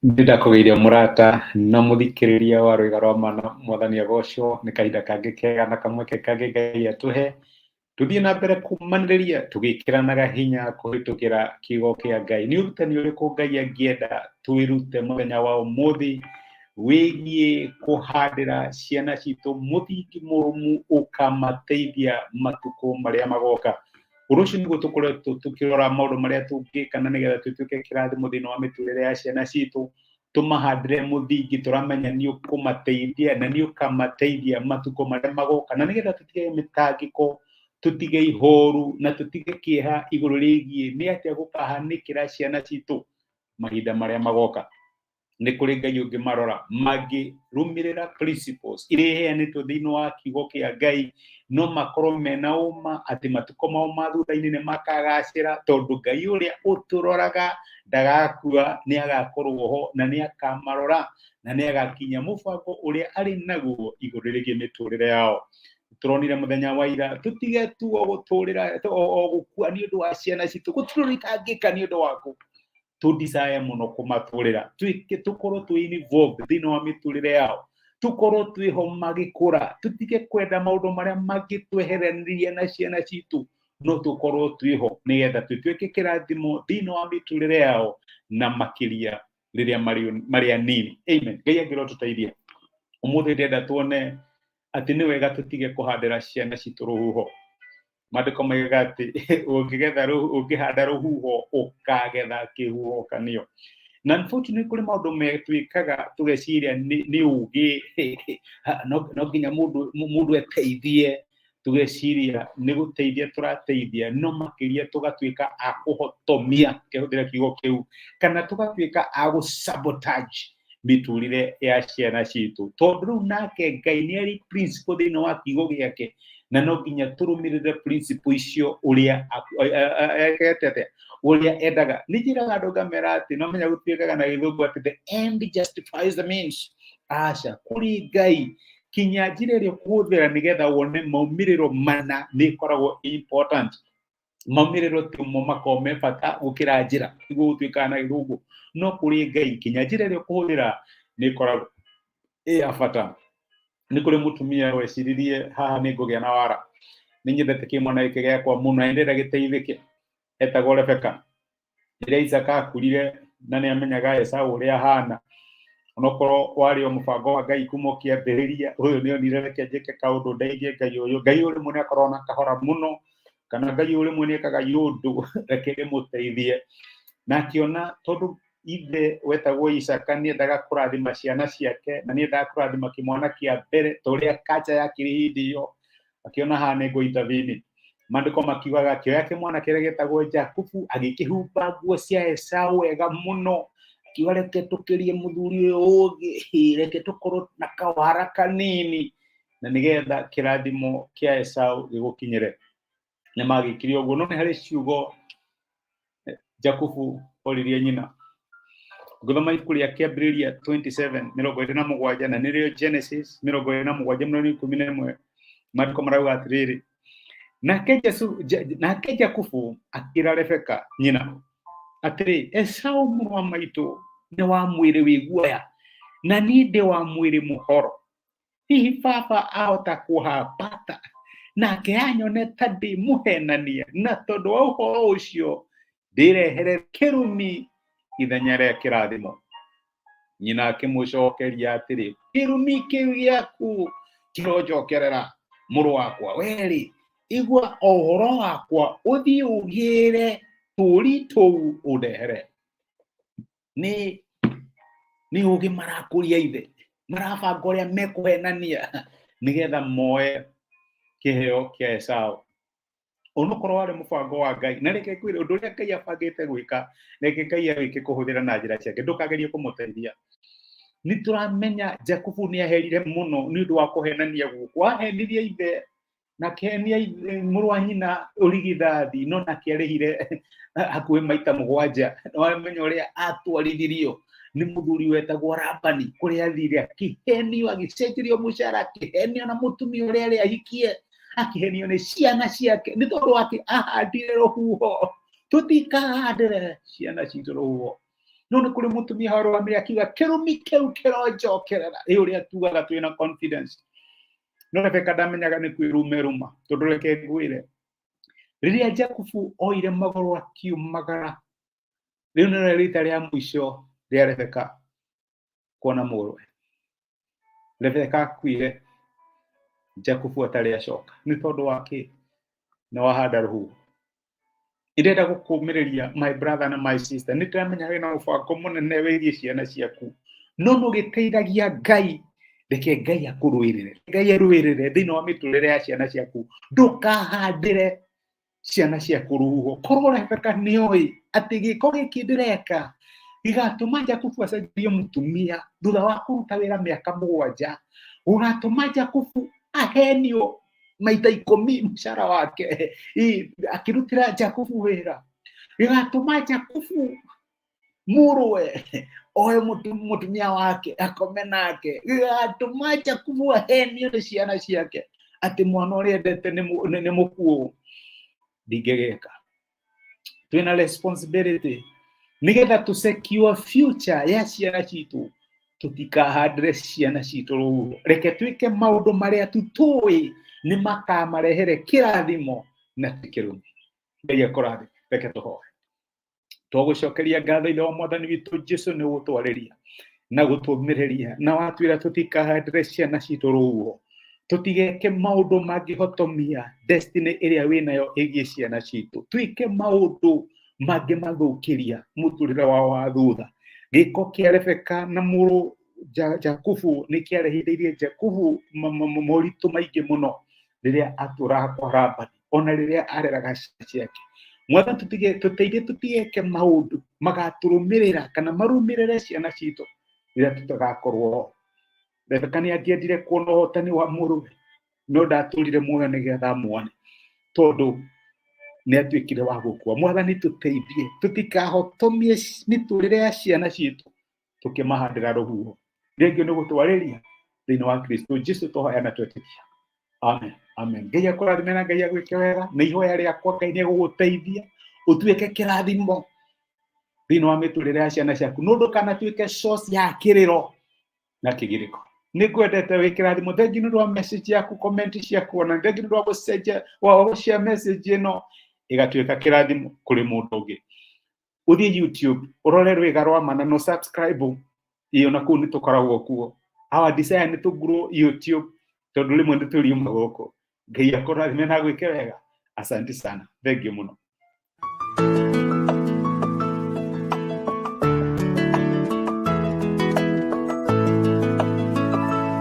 Ndidakugeire murata na muthikiriria wa rwiga rwa mana mwathani agocwo ni kahinda kangi kega na kamweke kangi Ngai atuhe tuthie na mbere kumaniriria tugikiranaga hinya kuhitukira kiugo kia Ngai. Ni urutani uriku Ngai angienda twirute muthenya wa umuthi wigie kuhandira ciana citu muthingi murumu ukamateithia matuku maria magoka. Urucio niguo tukoretwo tukirora maundu maria tungikana nigetha tutuike kirathimo thiini wa miturire ya ciana citu tumahandire muthingi turamenya ni ukumateithia na ni ukamateithia matuko maria magoka na nigetha tutige mitangiko tutige ihoru na tutige kieha iguru rigie ni atia gukahanikira ciana citu mahinda maria magoka. Ni kuri Ngai ungimarora magirumirira principles iria iheanitwo thiini wa kiugo kia Ngai no makorwo mena uma ati matuko mao ma thutha-ini ni makagacira tondu Ngai uria uturoraga ndagakua ni agakorwo ho na ni akamarora na ni agakinya mubango uria ari naguo iguru rigie miturire yao. Turonire muthenya wa ira tutige tu guturira o gukua ni undu wa ciana citu guturikangika ni undu waku tudesire muno kumaturira tukorwo twi involved thiini wa miturire yao tukorwo twiho magikura tutige kwenda maundu maria magitweheraniria na ciana citu no tukorwo twiho nigetha tutuike kirathimo thiini wa miturire yao na makiria riria mari anini. Amen. Ngai angirotuteithia umuthi ndenda tuone ati ni wega tutige kuhandira ciana citu ruhuho. Maandiko maugaga ati ungihanda ruhuho ukagetha kihuho kanio. Na unfortunately kuri maundu metwikaga tugeciria ni ugi no nginya mundu eteithie tugeciria ni guteithia turateithia no makiria tugatwika a kuhotomia kihudira kiugo kiu kana tugatwika a gusabotage miturire ya ciana citu tondu riu nake Ngai ni ari principle thiini wa kiugo giake na no nginya turumirire principle icio uria ekete uria endaga. Ni njiraga andu ngamera ati no menya gutwikaga na githungu ati the end justifies the means. Aca kuri Ngai kinya njira iria kuhuthira nigetha wone maumiriro mana ni ikoragwo important. Maumiriro ti mo makome bata gukira njira niguo gutwika na githungu no kuri Ngai kinya njira iria kuhuthira ni ikoragwo ya bata. Ni kuri mutumia weciririe haha ni ngugia na wara ni nyendete kimwana giki giakwa muno endera giteithike etagwo Rebeka. Riria Isaka akurire na ni amenyaga Esau uria hana onokorwo wari o mubango wa Ngai kuma kiambiriria uyu ni onire reke njike kaundu ndeithie Ngai uyu. Ngai uri mune akorwo na kahora muno kana Ngai uri mune ekaga yundu reke rimuteithie na akiona tondu ithe wetagwo Isaka ni endaga kurathima ciana ciake na ni endaga kurathima kimwana kia mbere turia kaja yakiri hindi iyo akiona haha ni nguitavini. Maandiko makiugaga akioya kimwana kiria getagwo Jakubu agikihumba nguo cia Esau wega muno akiuga reke tukirie muthuri uyu ungi reke tukorwo na kawara kanini na nigetha kirathimo kia Esau gigukinyire. Ni magikirie uguo no ni hari ciugo Jakubu oririe nyina guthoma ibuku ria Kĩambĩrĩria 27:27 na nirio Genesis 27:11. Maandiko marauga atiriri nake Jakubu akira Rebeka nyina atiri Esau mũrũ wa maitũ ni wa mwĩrĩ wĩ guoya na ni ndi wa mwĩrĩ mũhoro. Hihi baba ahota kuhambata nake anyone ta ndi muhenania na tondu wa ũhoro ũcio ndirehere kĩrumi ithenya rĩa kĩrathimo. Nyina akĩmũcokeria atĩrĩ kĩrumi kĩu gĩaku kĩronjokerera mũrũ wakwa weri igua ũhoro wakwa ũthiĩ ũgĩre tũũri tũu ũndehere. Ni ũgĩ marakũria ithe marabanga ũrĩa mekũhenania nigetha moe kĩheo kĩa Esau. Onokorwo wari mubango wa Ngai na reke kwire undu uria Ngai abangite gwika reke Ngai awike kuhuthira na njira ciake ndukagerie kumuteithia. Ni turamenya Jakubu ni aherire muno ni undu wa kuhenania guku ahenirie ithe na kenia mũrũ wa nyina urigithathi no na kĩarĩhire hakuhĩ maita 7 no amenya uria atwarithirio ni muthuri wetagwo Labani kuria athire akihenio agicenjerio mucara akihenio na mutumia uria ari ahikie akihenio ni ciana ciake ni tondu ati ahandire ruhuho tutikahandire ciana citu ruhuho none kuri mutumia harugamire akiuga kirumi kiu kironjokerera uria tugaga twina confidence no Rebeka ndamenyaga ni kwirumeruma tondu reke ngwire riria Jakubu oire magoro akiumagara riu nĩ rita ria mwisho ria Rebeka kuona mũrũwe. Rebeka akuire Jakubu atari acoka ni tondu wake na wahanda rũhuho. Irenda gũkũmĩrĩria my brother na my sister nĩ ndĩramenya wĩna mũbango mũnene wĩgiĩ ciana ciaku no nũgĩteithagia Ngai reke Ngai akũrũĩrĩre Ngai arũĩrĩre thĩinĩ wa mĩtũrĩre ya ciana ciaku ndũkahandĩre ciana ciaku rũhuho. Korwo Rebeka nĩoĩ atĩ gĩko gĩkĩ ndĩreka gĩgatũma Jakubu acenjie mũtumia thutha wa kũruta wĩra mĩaka 7 ũgatũma Jakubu ahenio maita 10 mshahara wake akirutira Jakubu wĩra gĩgatũma Jakubu mũrũwe oe mũtumia wake akome nake gĩgatũma Jakubu ahenio nĩ ciana ciake atĩ mwana ũrĩa endete nĩ mũkuũ. Ndingĩgĩka. Twina responsibility nigetha to secure future ya ciana citũ tutikahandĩre ciana citũ rũhuho. Reke twĩke maũndũ marĩa tũtũĩ nĩ makamarehere kĩrathimo na tikĩrũmi. Ngai akũrathime. Reke tũhoe. Tũgũcokeria ngatho ithe wa Mwathani witũ Jesũ nĩ gũtwarĩria na gũtũmĩrĩria na watwĩra tutikahandĩre ciana citũ rũhuho. Tutigeke maũndũ mangĩhotomia destiny ĩrĩa wĩnayo ĩgiĩ ciana citũ. Twĩke maũndũ mangĩmathũkĩria mũtũrĩre wao wa thutha. Gĩko kĩa Rebeka na mũrũ Jakubu nĩ kĩarehithĩirie Jakubu moritũ maingĩ mũno rĩrĩa atũraga kwa Labani ona rĩrĩa areraga ciana ciake. Mwathani tũteithie tutigeke maũndũ magatũrũmĩrĩra kana marũmĩrĩre ciana citũ rĩrĩa tũtagakorwo. Rebeka nĩ angĩendire kuona ũhotani wa mũrũwe no ndatũrire muoyo nĩgetha muone tondu nĩ atuĩkire wa gũkua. Mwathani tũteithie tutikahotomie mĩtũrĩre ya ciana citũ tukĩmahandĩra rũhuho. Rĩngĩ nĩ gũtwarĩria thĩinĩ wa Kristo Jesũ tũhoya na twetĩkia. Amen. Amen. Ngai akũrathime na Ngai agwĩke wega. Nĩ ihoya rĩakwa Ngai nĩ gũgũteithia ũtuĩke kĩrathimo thĩinĩ wa mĩtũrĩre ya ciana ciaku. No ndũkanatuĩke source ya kĩrĩro na kĩgirĩko. Nĩngwendete wĩ kĩrathimo. Thengiũ nĩ ũndũ wa message yaku, comment ciaku, ona thengiũ nĩ ũndũ wa gũcenjia gũshare message ĩno ĩgatuĩka kĩrathimo kũrĩ mũndũ ũngĩ. Ũthiĩ YouTube ũrore Rwĩga rwa Ma na no subscribe iyo na kũu nĩ tũkoragwo kuo. Our desire nĩ tũgrow YouTube tondũ rĩmwe nĩ tũriuma gũkũ. Ngai akũrathime na agwĩke wega. Asante sana. Thengiũ mũno.